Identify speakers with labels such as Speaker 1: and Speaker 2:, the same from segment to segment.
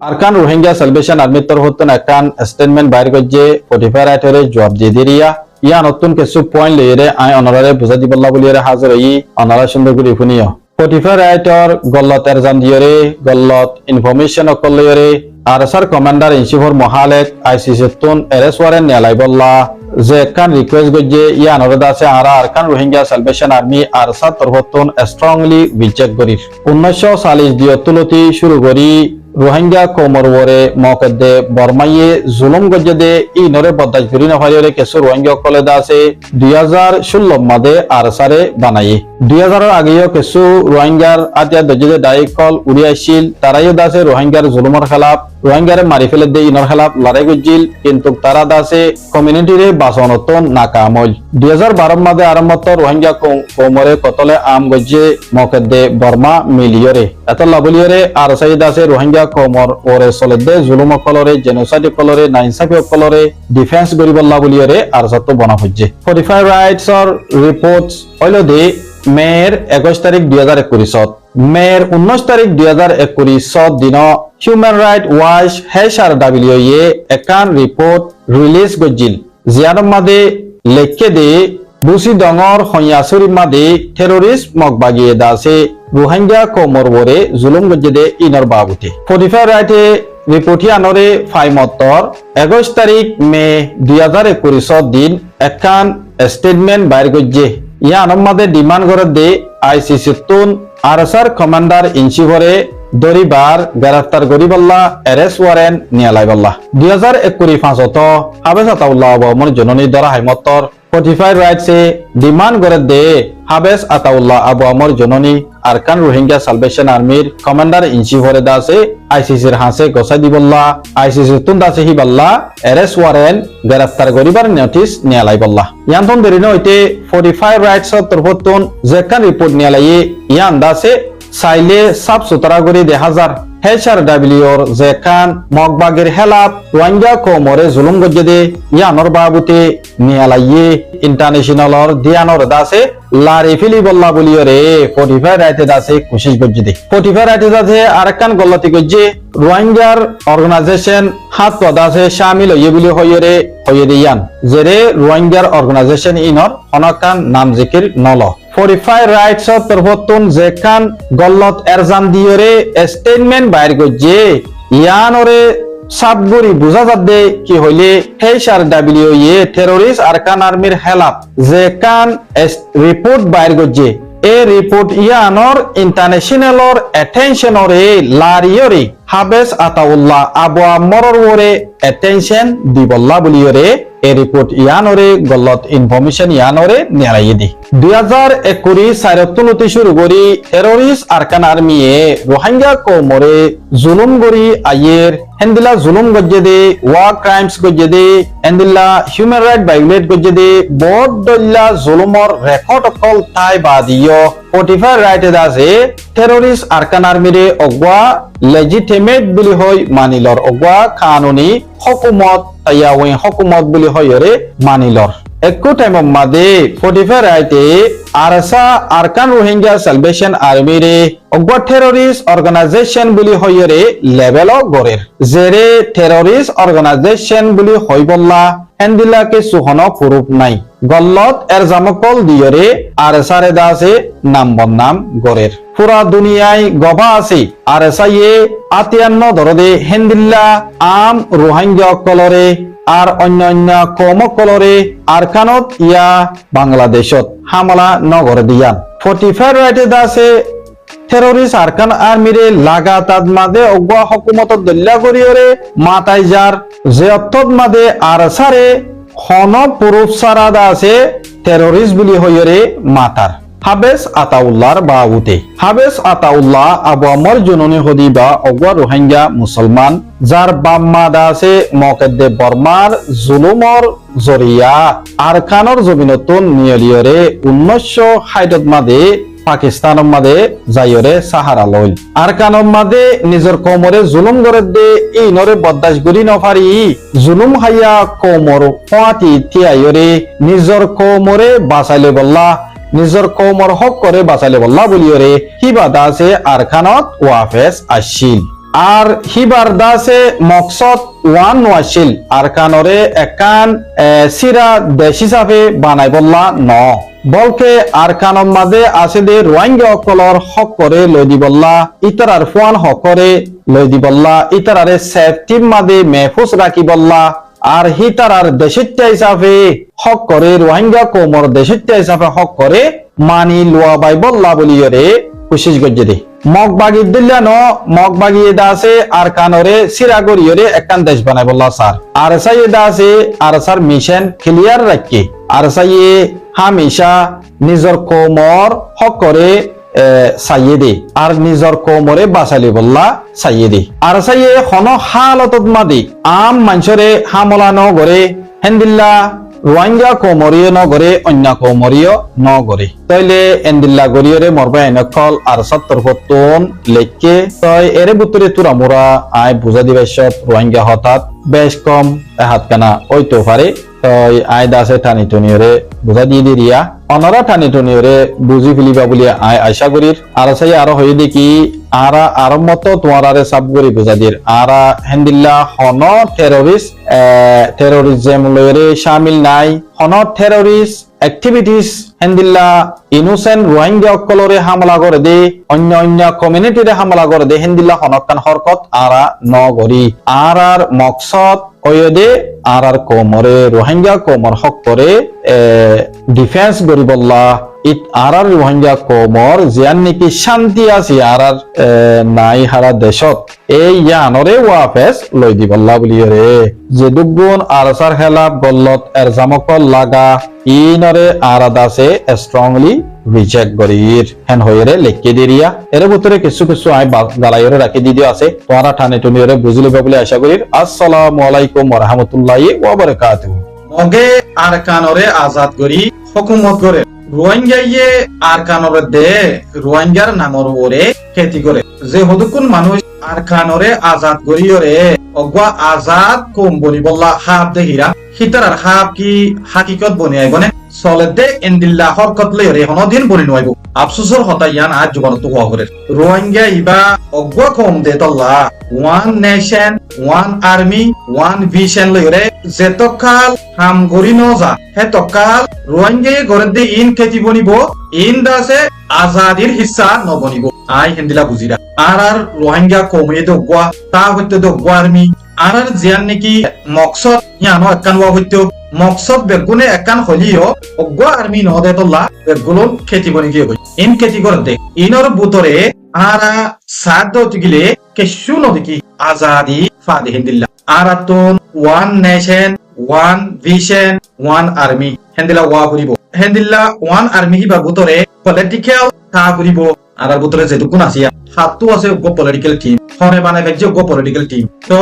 Speaker 1: Arkan Rohingya salvation আর্মির তরফতন একখান statement বাইর করছে 45 রাইটরে জবাব দিয়ে দিরিয়া ইয়া নতুন কিছু পয়েন্ট লইরে আই অনারে বুঝা দিবল্লা বলিরে হাজির হই অনারা সুন্দর করে শুনিও 45 রাইটর গল্লত এরজাম দিয়রে গল্লত ইনফরমেশন অকল লইরে আরসার কমান্ডার ইন চিফর মহালেক আইসিসি তুন এরেস ওয়ারেন নেলাইবল্লা যে একখান রিকোয়েস্ট করছে ইয়া অনারদ আছে আরা আরকান রোহিঙ্গা সালভেশন আর্মি আরসার তরফতন স্ট্রংলি রিজেক্ট করির 1940 দিয়ে তুলতি শুরু করি রোহিঙ্গা কোমর ওরে মকদ্দে বর্মাইয়ে জুলুম গজদে ই নরে বদাজ করি না হইরে কেসু রোহিঙ্গা কলেদা আছে 2016 মাদে আরসারে বানাই 2000 এর আগেও কেসু রোহিঙ্গার আতিয়া দজদে ডাইকল উড়িয়াছিল তারাইও দাসে রোহিঙ্গার জুলুমের খেলাফ রোহিঙ্গারে মারি ফেলে দে ইনর খেলাফ লড়াই গজিল কিন্তু তারা দাসে কমিউনিটিরে বাসনতন নাকামল 2012 মাদে আরম্ভত রোহিঙ্গা কোমরে কতলে আম গজে মকদ্দে বর্মা মিলিয়রে এত লাবলিয়রে আরসাই দাসে রোহিঙ্গা কোমর ওরে সলেদে জুলুম কলরে জেনোসাইড কলরে নাইনসাফি কলরে ডিফেন্স গরিবল্লা বলিয়রে আরসাতো বনা হচ্ছে 45 রাইটস অর রিপোর্টস হইল দে মের 21 তারিখ 2021 মের 19 তারিখ 2021 দিন হিউম্যান রাইট ওয়াচ HRW একান রিপোর্ট রিলিজ গজিল জিয়ানম মাদে লেখকে দে বুসি ডঙর হইয়াসুরি মাদে টেররিস্ট মকবাগিয়ে দাসে রোহিঙ্গা কোমর ওরে জুলুম গজদে ইনর বাবুতে 45 রাইটে রিপোর্টি আনরে ফাইমতর 21 তারিখ মে 2021 দিন একান স্টেটমেন্ট বাইর গজে ইয়া আনমাদে ডিমান্ড করে দে আইসিসি তুন আরসার কমান্ডার ইন চিফরে দরিবার গ্রেফতার গরিবল্লা এরেস্ট ওয়ারেন্ট নিয়ালাইবল্লা 2021 হাবেস আতাউল্লাহ আবমর জননী দরা হাইমতর 45 রাইটসে ডিমান্ড করে দে হাবেস আতাউল্লাহ আবু আমর জননী আরকান রোহিঙ্গা সালভেশন আর্মির কমান্ডার ইন চিফরে দাসে আইসিসির হাসে গোসাই দিবল্লা আইসিসি তুন দাসে হিবাল্লা এরেস্ট ওয়ারেন্ট গ্রেফতার গরিবার নোটিস নিয়ালাইবল্লা ইয়ান্তন দেরিনো হইতে 45 রাইটস তরফতুন যেখান রিপোর্ট নিয়ালাইয়ে ইয়ান দাসে সাইলে সাফ সুতরা করে দেখা যার HRWর যেখান মকবাগের হেলাপ রোহিঙ্গা কোমরে জুলুম গজদে ইয়ানর বাবুতে নিয়ালাইয়ে ইন্টারন্যাশনালর দিয়ানর দাসে লারি ফিলি বল্লা বলিয়রে 45 রাইটে দাসে কোশিশ গজদে 45 রাইটে দাসে আরেকখান গল্লতি গজে রোহিঙ্গার অর্গানাইজেশন হাত পদাসে শামিল হইয়ে বলি হইরে হইয়ে দিয়ান জেরে রোহিঙ্গার অর্গানাইজেশন ইনর অনকান নাম জিকির নল 45 রাইটস তরফতুন যেখান গল্লত এরজাম দিয়রে স্টেটমেন্ট বাইর গজে ইয়ানরে সাবগুরি বুঝা যাবে কি হইলে HRW টেররিস্ট আরকান আর্মির হেলাপ যেখান রিপোর্ট বাইর গজে এ রিপোর্ট ইয়ানর ইন্টারন্যাশনালর অ্যাটেনশনরে লারিয়রে হাবেস আতাউল্লাহ আবু আমরর ওরে অ্যাটেনশন দিবল্লা বলিয়রে এ রিপোর্ট ইয়ানরে গলত ইনফরমেশন ইয়ানরে নিয়ালাই দি 2021 সাইরতুলতি শুরু করি টেররিস্ট আরকান আর্মিয়ে রোহিঙ্গা কোমরে জুলুম গরি আয়ের হেন্দিলা জুলুম গজদে ওয়ার ক্রাইমস গজদে হেন্দিলা হিউম্যান রাইট ভায়োলেট গজদে বড়দল্লা জুলুমর রেকর্ড অকল তাই বাদিও 45 রাইটে দাসে টেররিস্ট আরকান আর্মিরে অগবা লেজিটিমেট বুলি হয় মানিলর অগবা কানুনি হকুমত তাইয়াওয়ে হকুমত বুলি হয়রে মানিলর একো টাইম মাদে 45 রাইটে আরসা আরকান রোহিঙ্গা সালভেশন আর্মিরে অগবা টেররিস্ট অর্গানাইজেশন বুলি হয়রে লেভেল গরের জেরে টেররিস্ট অর্গানাইজেশন বুলি হইবল্লা হেন্দিলাকে সুহন ফুরুপ নাই গল্লত এর জামকল দিয়রে আরসারে দাসে নাম বন্নাম গরের পুরা দুনিয়ায় গভা আছে আরসাইয়ে আতিয়ান্ন দরদে হেন্দিল্লা আম রোহিঙ্গা কলরে আর অন্য কম কলরে আরকানত ইয়া বাংলাদেশত হামলা নগর দিয়ান 45 রাইটে দাসে টেররিস্ট আরকান আর্মিরে লাগাতার মাদে অগবা হকুমত দল্লা করিয়রে মাতাই যার জেয়ত্তত মাদে আরসারে হন পুরুষ সারাদা আছে টেররিস্ট বুলি হইরে মাতার হাবেস আতাউল্লাহর বাবুতে হাবেস আতাউল্লাহ আবু আমর জননী হদিবা অগবা রোহিঙ্গা মুসলমান যার বাম্মা দাসে মকদ্দে বর্মার জুলুমর জরিয়া আরকানর জমিনতুন নিয়লিয়রে 1960 মাদে পাকিস্তানের মাদে যাইরে সাহারা লইল আরকানের মাদে নিজের কোমরে জুলুম করে দে এই নরে বদাস গরি নফারি জুলুম হাইয়া কোমর ফাটি তিয়াইরে নিজের কোমরে বাঁচাইলে বল্লা নিজের কোমর হক করে বাঁচাইলে বল্লা বলিয়রে কিবা দাসে আরকানত ওয়াফেস আসিল আর হিবার দাসে মকসদ ওয়ান ওয়াশিল আর কানরে একান সিরা দেশ হিসাবে বানাই বললা ন বলকে আর কানর মাঝে আছে দে রোহিঙ্গা অকলর হক করে লই দিবল্লা ইতারার ফুয়ান হক করে লই দিবল্লা ইতারারে সেফটির মাঝে মেহফুজ রাখি বললা আর হিতারার দেশিত্য হিসাবে হক করে রোহিঙ্গা কোমর দেশিত্য হিসাবে হক করে মানি লোয়া বাই বললা বলিয়রে কোশিশ গজ্জে দে মগবাগি দিল্লা ন মগবাগি এদা আছে আর কানরে সিরাগরিয়রে একখান দেশ বানাই বললা স্যার আর সাই এদা আছে আর স্যার মিশন ক্লিয়ার রাখি আর সাই হামেশা নিজর কোমর হক করে চাইয়ে দে আর নিজর কোমরে বাঁচালি বললা চাইয়ে দে আর চাইয়ে হন হালতত মাদি আম মানুষরে হামলা নগরে হেন্দিল্লা রোহিঙ্গা কোমরীয় নগরে অন্য কোমরীয় নগরে তাইলে এন্দিল্লা গরিয়রে মরবা এনেকল আর ৭০ লেখকে তই এরে বুতরে তুরা মোরা আই বুঝা দিবাইছত রোহিঙ্গা হঠাৎ বেশ কম হাত কানা ওইতো পারে তই আই দাসে টানি টনিয়রে বুঝা দিয়ে দিরিয়া অনরা টানি টনিয়রে বুঝি ফেলিবা বলি আই আশা করির আর চাই আরো হয়ে দেখি আরা আরো মতো তোমারে সাব করি বুঝা দির আরা হেন্দিল্লা হন টেরোরিজম লয়রে শামিল নাই হন টেরোরিস্ট অ্যাক্টিভিটিস হেন্দিল্লা ইনোসেন্ট রোহিঙ্গা অকলরে হামলা করে দে অন্য অন্য কমিউনিটিরে হামলা করে দে হেন্দিল্লা হনকান হরকত আরা নগরী আর মকসদ ওয়দে আর কোমরে রোহিঙ্গা কোমর হক করে ডিফেন্স গরিবল্লা ইট আর রোহিঙ্গা কোমর জিয়ান নাকি শান্তি আছে আর নাই হারা দেশত এই ইয়ানরে ওয়াফেস লই দিবল্লা বলিয়রে যে দুগুণ আর সার খেলাপ গল্লত এর জামকল লাগা ইনরে আরাদাসে স্ট্রংলি রিজেক্ট গরির হেন হইরে লেখকে দিরিয়া এর ভিতরে কিছু কিছু আই গালাইরে রাখি দি দিয়া আছে তোরা ঠানে টুনিরে বুঝলিবে বলে আশা করি আসসালামু আলাইকুম ওয়া রাহমাতুল্লাহি ওয়া বারাকাতুহু মগে আর কানরে আজাদ করি হুকুমত করে রোহিঙ্গাইয়ে আর কানরে দে রোহিঙ্গার নামর ওরে খেতি করে যে হদুকুন মানুষ আর কানরে আজাদ করিয়রে অগwa আজাদ কম বলি বললা হাব দে হিরা হিতার হাব কি হাকিকত বনি আইবনে চলে দে এন্দিল্লা হরকত লইরে হনদিন বনি নইব আফসোসর হতা ইয়ান আজ জীবনত হওয়া করে রোহিঙ্গা ইবা অগwa কম দে তল্লা one nation one army one vision লইরে যেতকাল হাম গরি নজা হেতকাল রোহিঙ্গা গরে দে ইন খেতি বনিব ইন দাসে আজাদির হিস্সা নবনিব আই হেন্দিলা বুজিরা আর রোহিঙ্গা কমে দগwa তা হইতে দগwa আর্মি আর জিয়ান নাকি মকসদ ইয়ানো একান ওয়া হইতো মকসদ বেগুনে একান হলিও অগwa আর্মি নদে তল্লা বেগুলো খেতি বনি গিয়ে হই ইন খেতি করে দে ইনর বুতরে আরা সাদ গিলে কেশু নদকি আজাদি ফাদে হেন্দিল্লা আরাতুন one nation one vision one army হেন্দিলা ওয়া করিব হেন্দিল্লা ওয়ান আর্মি হিবা বুতরে পলিটিক্যাল তা করিব আর বুতরে যেটুকুন আসিয়া হাতু আছে গো পলিটিক্যাল টিম হরে বানাই গেছে গো পলিটিক্যাল টিম তো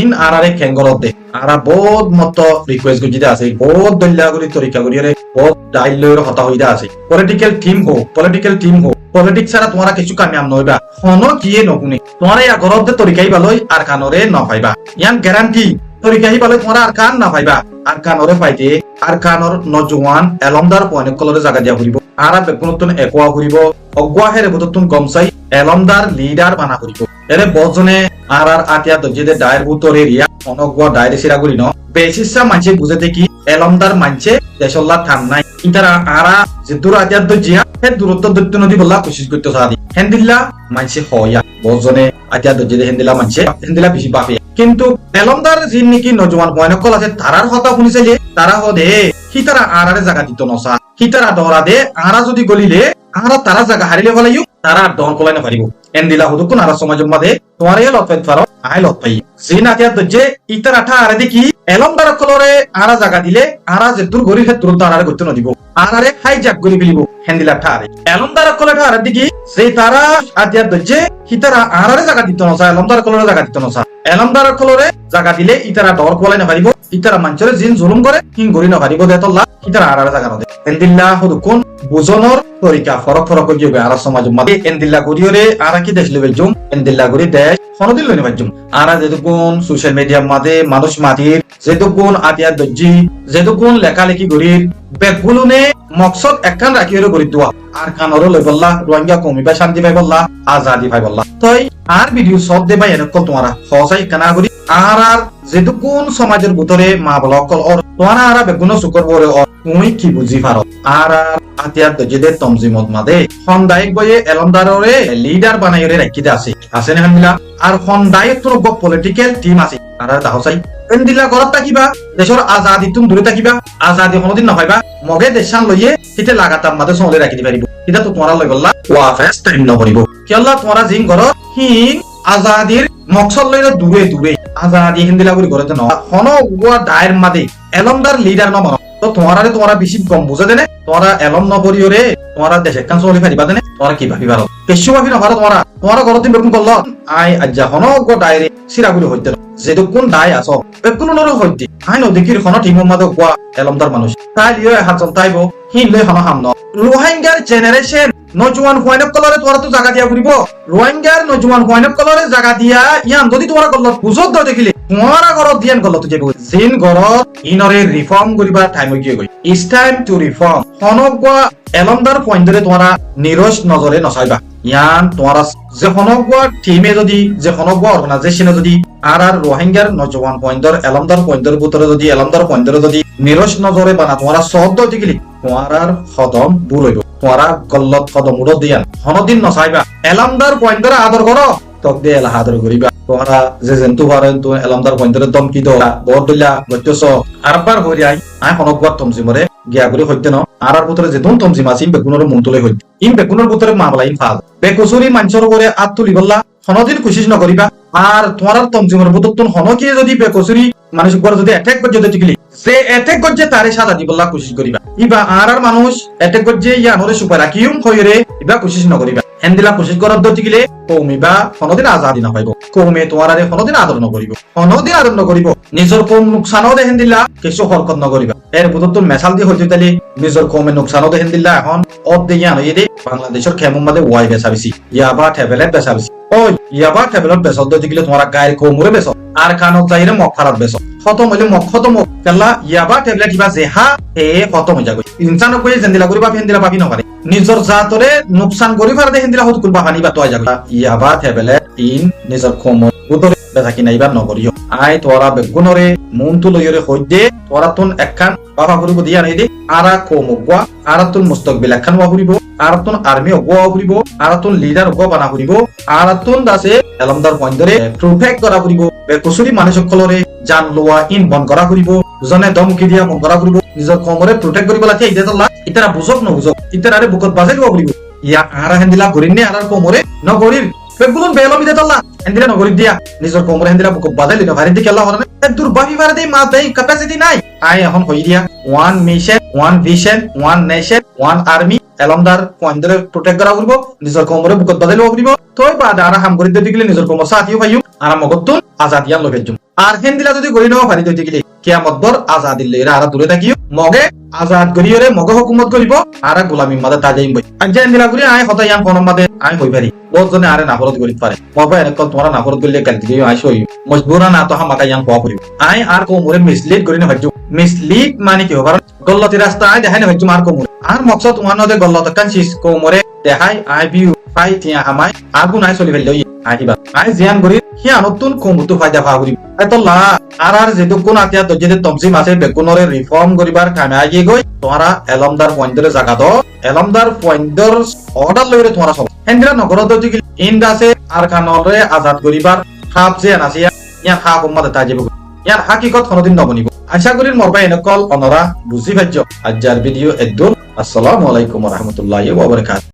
Speaker 1: ইন আরারে খেঙ্গলত দে আরা বহুত মত রিকোয়েস্ট গজিতে আছে বহুত দল্লা করি তরিকা করিরে বহুত ডাইলর হতা হইদা আছে পলিটিক্যাল টিম হো পলিটিক্স ছাড়া তোমরা কিছু কামিয়াব নইবা হনো কিয়ে নগুনি তোমরা ইয়া গরদ তরিকাই বালই আর কানরে ন পাইবা ইয়ান গ্যারান্টি তরিকাই বালই তোমরা আর কান না পাইবা আর কানরে পাইতে আর কানর নজওয়ান এলমদার পয়েন্ট কলরে জায়গা দিয়া হইব আরা বেগুনতন একোয়া হইব অগwa হেরে বুততুন কমসাই এলমদার লিডার বানা হইব এরে বজনে আর আতিয়া দজেদে ডায়ের বুতরে রিয়া অনগwa ডায়ের সিরা করি ন বেশিসা মানছে বুঝেতে কি এলমদার মানছে দেশল্লা থাম নাই ইতারা আরা যে দূর আতিয়া দজিয়া হে দূরত্ব দত্ত নদী বললা কোশিশ করতে সাদি হেন্দিল্লা মানছে হয়া বজনে আতিয়া দজেদে হেন্দিল্লা বেশি বাপে কিন্তু এলমদার জিন নাকি নজওয়ান পয়েন্ট কল আছে তারার কথা শুনিছে যে তারা হদে হিতারা আরারে জায়গা দিত নসা হিতারা দরা দে আরা যদি গলিলে আরা তারা জায়গা হারিলে বলাইও তারা দন কলাই না পারিব এন্দিলা হুদুকুন আরা সমাজের মধ্যে তোমারে লতফাইত ফারো আই লত পাই জিন আতিয়া দজে ইতারা ঠা আরে দেখি এলমদার কলরে আরা জায়গা দিলে আরা যে দূর গরি হে দূর তারারে করতে ন দিব আরারে হাইজ্যাক গলি ফেলিব হেন্দিলা ঠা আরে এলমদার কলরে আরে দেখি যে তারা আতিয়া দজে হিতারা আরারে জায়গা দিত নসা এলমদার কলরে জায়গা দিত নসা এলমদার কলরে জায়গা দিলে ইতারা দর কলাই না পারিব ইতারা মানচরে জিন জুলুম করে হিং গরি না পারিব দেতল্লা ইতারা আরারে জায়গা নদে এন্দিল্লা হুদুকুন বুজনর তরিকা ফরক গিয়ে আর সমাজ মধ্যে এন্দিল্লা গরিয়রে আরা কি দেশ লেভেল জুম এন্দিল্লা গরি দেশ ফনদিল লইনে বাজুম আরা যেটুকুন সোশ্যাল মিডিয়ার মধ্যে মানুষ মাতির যেটুকুন আতিয়া দজ্জি যেটুকুন লেখালেখি গরির বেগুলুনে
Speaker 2: মকসদ একখান রাখি হয়ে গড়ি দোয়া আর কানরও লই বললা রোহিঙ্গা কমিবা শান্তি পাই বললা আজাদি পাই বললা তই আর ভিডিও সব দে ভাই এনেকল তোমারা সহসাই কানা করি আর যেটুকুন সমাজের ভিতরে মা বলা অকল অর তোমারা আর বেগুন শুকর বরে অর তুমি কি বুঝি পারো আর আতিয়ার দজেদের তমজিমত মাদে সন্দায়ক বয়ে এলমদাররে লিডার বানাইরে রাখি দে আছে না হামিলা আর সন্দায়ক তোর পলিটিক্যাল টিম আছে আর দাহসাই এন্দিলা ঘরত থাকিবা দেশৰ আজাদি তুমি দূরে থাকিবা আজাদি কোনদিন নপাইবা মগে দেশান লইয়ে হিতে লাগাতার মাঝে চলে রাখি দিবা এটা তো তোমারা লই গল্লা ওয়াফেস টাইম নকরিব কিয়লা তোমারা জিং ঘর হিং আজাদির মকসদ লইলে দূরে দূরে আজাদি হিন্দিলা করে ঘরে ন হন ওয়া দায়ের মাদে এলমদার লিডার ন মন তো তোমারা বেশি কম বুঝে দেনে তোমারা এলম নপরিয়রে তোমারা দেশে কান চলি ফারিবা দেনে তোমারা কি ভাবি পারো কেশু ভাবি নপারো তোমারা ঘরত বেকুন করল আই আজ্জা হন গো দায়রে সিরাগুলো হইতে যেটো কোন দায় আছ বেকুন নর হইতে আই নদীকির হন টিম মাদে কোয়া এলমদার মানুষ তাই লিও হাতন তাইবো হিন লই হন হামন রোহিঙ্গার জেনারেশন নজওয়ান হোয়াইনক কলরে তোরা তো জায়গা দিয়া ঘুরিব রোহিঙ্গার নজওয়ান হোয়াইনক কলরে জায়গা দিয়া ইয়ান যদি তোরা কল বুঝত দ দেখিলে তোমারা ঘরত দিয়ান কল তো যাবো জিন ঘরত ইনরে রিফর্ম করিবা টাইম হই গই ইটস টাইম টু রিফর্ম হনগা এলমদার পয়েন্টরে তোরা নিরস নজরে নসাইবা ইয়ান তোরা যে হনগা টিমে যদি যে হনগা অর্গানাইজেশনে যদি আর রোহিঙ্গার নজওয়ান পয়েন্টর এলমদার পয়েন্টর ভিতরে যদি এলমদার পয়েন্টরে যদি নিরস নজরে বানা তোরা সদ্দ দেখিলে তোমার কদম ভুল হইব তোরা গল্লত কদম উড় দিয়ান হনদিন নসাইবা এলমদার পয়েন্টরে আদর করো তক দে এলা আদর করিবা তোরা যে জেন্তু পারেন তো এলমদার পয়েন্টরে দমকি দ বড় দিলা গত্যস আরবার হই আই আই হনগা তমজিমরে গিয়া করে হইতে ন আর ভিতরে যে দম তমজিম আছে বেগুনের মন তুলে হইতে ইন বেগুনের ভিতরে মামলা ইন ফাল বেকুসুরি মানসর করে আত তুলি বললা হনদিন কোশিশ নকরিবা আর তোমার তমজিমের ভিতর তুন হনকে যদি বেকুসুরি মানুষ উপর যদি অ্যাটাক করতে যদি টিকলি সে অ্যাটাক করছে তারে সাজা দিবল্লা কোশিশ করিবা ইবা আর মানুষ অ্যাটাক করছে ইয়া নরে সুপার রাখিউম হইরে ইবা কোশিশ নকরিবা হেন্দিলা কোশিশ করার দতি গিলে কৌমিবা হনদিন আজাদি না পাইব কৌমে তোমার আরে হনদিন আদর নকরিব হনদিন আদর নকরিব নিজর কৌম নুকসানও দেখেন দিলা কিছু হরকত নকরিবা এর ভিতর তুন মেসাল দিয়ে হইতে তালি নিজর কৌমে নুকসানও দেখেন দিলা এখন অদ দিয়ে আনো এদে বাংলাদেশের খেমুম মাদে ওয়াই বেচা বেশি ইয়াবা ট্যাবলেট বেচা বেশি ওই ইয়াবা ট্যাবলেট বেচা দতি গিলে তোমার গায়ের কৌমরে বেচ আর কানত যাইরে মক ফারাত বেচ খতম হইলে মক খতম কেলা ইয়াবা ট্যাবলেট ইবা জেহা এ খতম হই যাগৈ ইনসানক কই জেন্দিলা করিবা ফেন্দিলা পাবি নপারে নিজর জাতরে নুকসান করি ফার দেখেন দিলা হত কুলবা পানি বা তোয়া যাগৈ ইয়াবা ট্যাবলেট ইন নিজর কৌমর বুতরে বেচা কিনাইবা নকরিও আই তোরা বেগুনরে মন তুলইরে হইদে তোরা তুন একখান বাবা করিব দিয়া নাই দে আরা কৌমগা আর তুন মুস্তাকবিল একখান ওয়া করিব আর তুন আর্মি ওয়া করিব আর তুন লিডার ওয়া বানা করিব আর তুন দাসে এলমদার পয়েন্টরে প্রোটেক্ট করা করিব বেকুসুরি মানুষ সকলরে জান লোয়া ইন বন করা করিব জনে দমকি দিয়া বন করা করিব নিজর কমরে প্রোটেক্ট করিব লাগি ইদে তল্লা ইতারা বুঝক ন বুঝক ইতারারে বুকত বাজাই ওয়া করিব ইয়া আরা হেন্দিলা করিনে আর কমরে ন করির বেগুন বেলম ইদে তল্লা হেন্দিলা ন করি দিয়া নিজর কমরে হেন্দিলা বুকত বাজাইলি না ভারি দিকে আল্লাহ হরনে দুর্বাহি বারে দে মা দেই ক্যাপাসিটি নাই আই এখন হই দিয়া one mission one vision one nation one army এলমদার পয়েন্টরে প্রোটেক্ট করা করিব নিজর কমরে বুকত বাজাইলি ওয়া করিব তোই বাদ আর হাম করি দিলে নিজর কমর সাথিও পাইও আর মগতুন আজাদিয়ান লভেজুম আর হেন্দিলা যদি করি নাও পারি দইতে গিলে কিয়ামত বর আজাদিল লেরা আর দূরে থাকিও মগে আজাদ করিয়রে মগে হুকুমত করিব আর গোলামি মাদে তাজাইম বই আজ্জা হেন্দিলা করি আই হতায়ান কোন মাদে আই হই পারি বহুত জনে আরে নাফরত করি পারে মবা এরক তোমরা নাফরত করলে কাল দিও আই সই মজবুরা না তো হামাকা ইয়ান পাওয়া করিব আই আর কো মোরে মিসলিড করি না ভাজু মিসলিড মানে কি হবার গল্লতি রাস্তা আই দেখাই না ভাজু আর কো মোরে আর মকসদ তোমার নদে গল্লত কানসিস কো মোরে দেখাই আই বিউ পাই তিয়া হামাই আগুন আই চলি ফেললে আহিবা আই জিয়ান করি হি নতুন কমুতু ফায়দা পাওয়া করিব এতলা আর যেটো কোন আতিয়া দজেতে তমজিম আছে বেকুনরে রিফর্ম করিবার কামে আগিয়ে গই তোমরা এলমদার পয়েন্টরে জায়গা দ এলমদার পয়েন্টর অর্ডার লইরে তোমরা সব হেন্দিরা নগর দতি ইন্দাসে আর কানরে আজাদ করিবার খাপ যে আছে ইয়ান খাপ উম্মাদ তাজিব ইয়ান হাকিকত কোনদিন নবনিব আশা করি মরবা এনেকল অনরা বুঝি ভাজ্য আজকের ভিডিও একদম আসসালামু আলাইকুম ওয়া রাহমাতুল্লাহি ওয়া বারাকাতুহু।